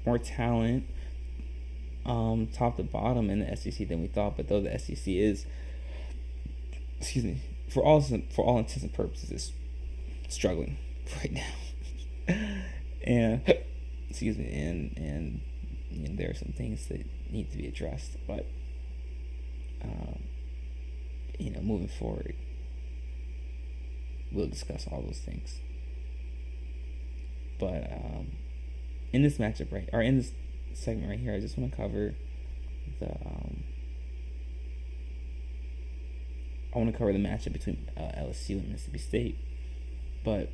more talent, top to bottom in the SEC than we thought. But though the SEC is, for all intents and purposes, is struggling right now, and and there are some things that need to be addressed. But moving forward, we'll discuss all those things. But in this matchup in this segment right here, I just want to cover the matchup between LSU and Mississippi State, but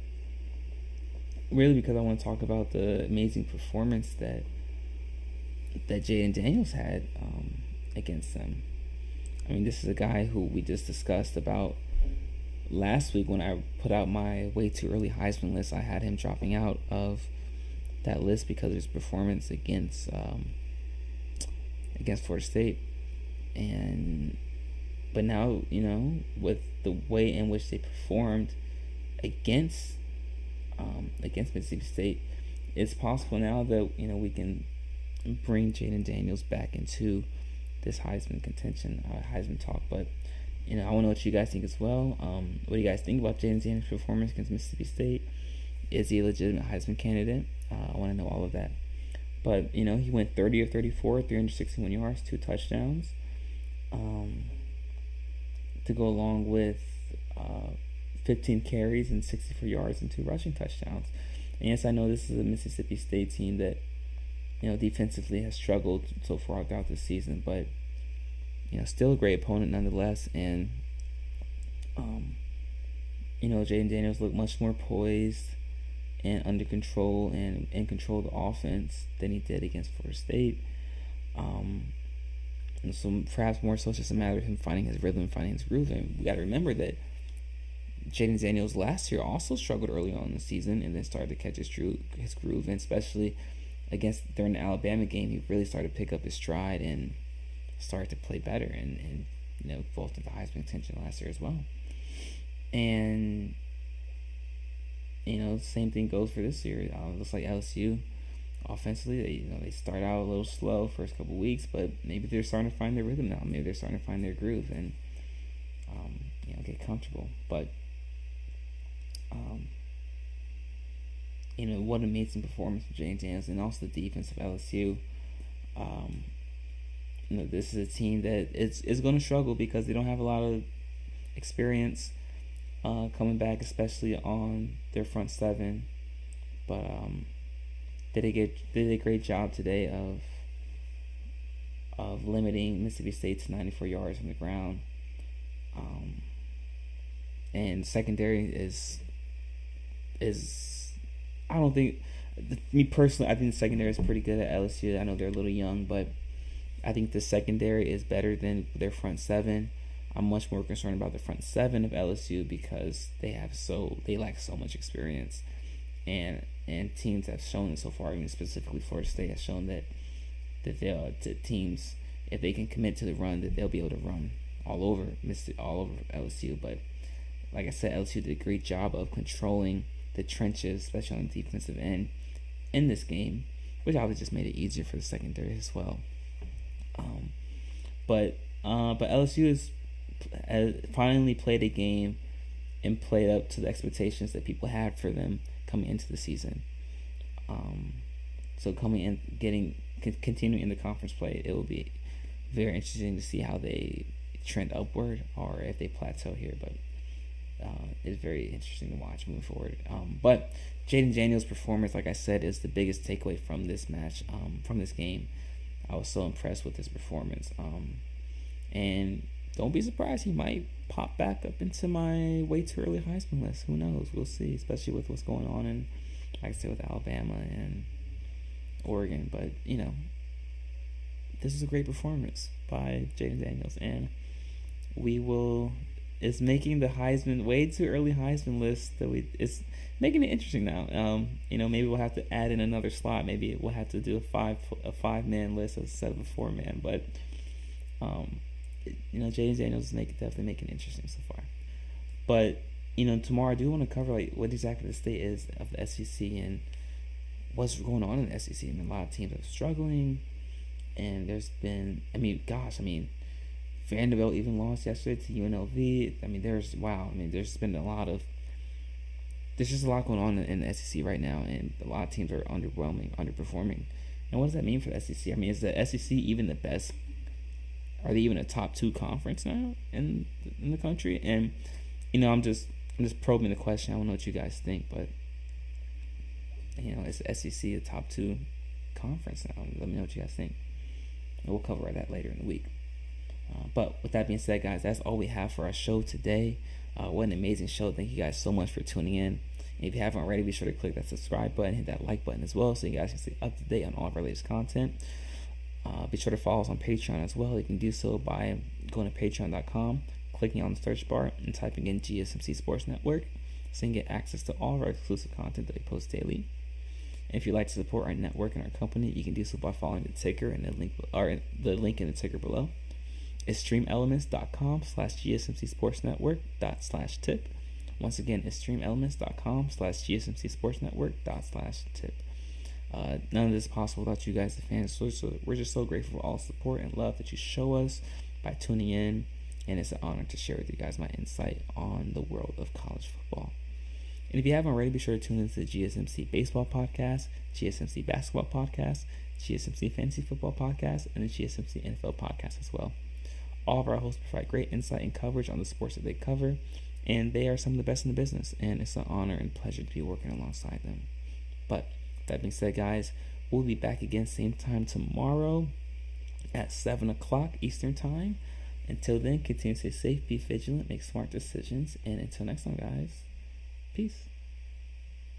really because I want to talk about the amazing performance that Jaden Daniels had against them. I mean, this is a guy who we just discussed about last week when I put out my way too early Heisman list. I had him dropping out of that list because of his performance against Florida State, but now with the way in which they performed against Mississippi State, it's possible now that we can bring Jaden Daniels back into this Heisman contention, Heisman talk. But I want to know what you guys think as well. What do you guys think about Jaden Daniels' performance against Mississippi State? Is he a legitimate Heisman candidate? I want to know all of that. But he went 30 of 34, 361 yards, 2 touchdowns, to go along with 15 carries and 64 yards and 2 rushing touchdowns. And yes, I know this is a Mississippi State team that defensively has struggled so far throughout the season, but still a great opponent nonetheless. And Jaden Daniels looked much more poised and under control and in control of the offense than he did against Florida State. And so perhaps more so it's just a matter of him finding his rhythm, finding his groove. And we got to remember that Jaden Daniels last year also struggled early on in the season and then started to catch his groove, and especially during the Alabama game, he really started to pick up his stride and started to play better and vault into the Heisman contention last year as well. And same thing goes for this year. It looks like LSU offensively, they start out a little slow first couple weeks, but maybe they're starting to find their rhythm now. Maybe they're starting to find their groove and get comfortable. But what an amazing performance from Jaden Daniels, and also the defense of LSU. This is a team that is going to struggle because they don't have a lot of experience coming back, especially on their front seven. But did a great job today of limiting Mississippi State to 94 yards on the ground. And secondary is I don't think, me personally, I think the secondary is pretty good at LSU. I know they're a little young, but I think the secondary is better than their front seven. I'm much more concerned about the front seven of LSU because they lack so much experience, and teams have shown it so far. Even specifically Florida State has shown that teams, if they can commit to the run, that they'll be able to run all over LSU. But like I said, LSU did a great job of controlling the trenches, especially on the defensive end in this game, which obviously just made it easier for the secondary as well. But LSU has finally played a game and played up to the expectations that people had for them coming into the season. So coming in, continuing in the conference play, it will be very interesting to see how they trend upward or if they plateau here. But it's very interesting to watch moving forward. But Jaden Daniels' performance, like I said, is the biggest takeaway from this match, from this game. I was so impressed with his performance. And don't be surprised, he might pop back up into my way too early Heisman list. Who knows? We'll see, especially with what's going on in, like I said, with Alabama and Oregon. But, this is a great performance by Jaden Daniels. And it's making the Heisman, way too early Heisman list it's making it interesting now. Maybe we'll have to add in another slot. Maybe we'll have to do a 5-man list instead of a 4-man. But Jaden Daniels is definitely making it interesting so far. But tomorrow I do want to cover what exactly the state is of the SEC and what's going on in the SEC. I mean, a lot of teams are struggling, and there's been, Vanderbilt even lost yesterday to UNLV. I mean, there's been there's just a lot going on in the SEC right now, and a lot of teams are underperforming. And what does that mean for the SEC? I mean, is the SEC even the best? Are they even a top 2 conference now in the country? And I'm just probing the question. I don't know what you guys think, but is the SEC a top 2 conference now? Let me know what you guys think. And we'll cover that later in the week. But with that being said, guys, that's all we have for our show today. What an amazing show. Thank you guys so much for tuning in. And if you haven't already, be sure to click that subscribe button, hit that like button as well, so you guys can stay up to date on all of our latest content. Be sure to follow us on Patreon as well. You can do so by going to patreon.com, clicking on the search bar, and typing in GSMC Sports Network, so you can get access to all of our exclusive content that we post daily. And if you'd like to support our network and our company, you can do so by following the ticker and the link in the ticker below. Extremeelements.com/GSMC Sports Network./tip. Once again, extremeelements.com/GSMC Sports Network./tip. None of this is possible without you guys, the fans. So we're just so grateful for all the support and love that you show us by tuning in, and it's an honor to share with you guys my insight on the world of college football. And if you haven't already, be sure to tune into the GSMC Baseball Podcast, GSMC Basketball Podcast, GSMC Fantasy Football Podcast, and the GSMC NFL Podcast as well. All of our hosts provide great insight and coverage on the sports that they cover, and they are some of the best in the business, and it's an honor and pleasure to be working alongside them. But with that being said, guys, we'll be back again same time tomorrow at 7 o'clock Eastern Time. Until then, continue to stay safe, be vigilant, make smart decisions, and until next time, guys, peace.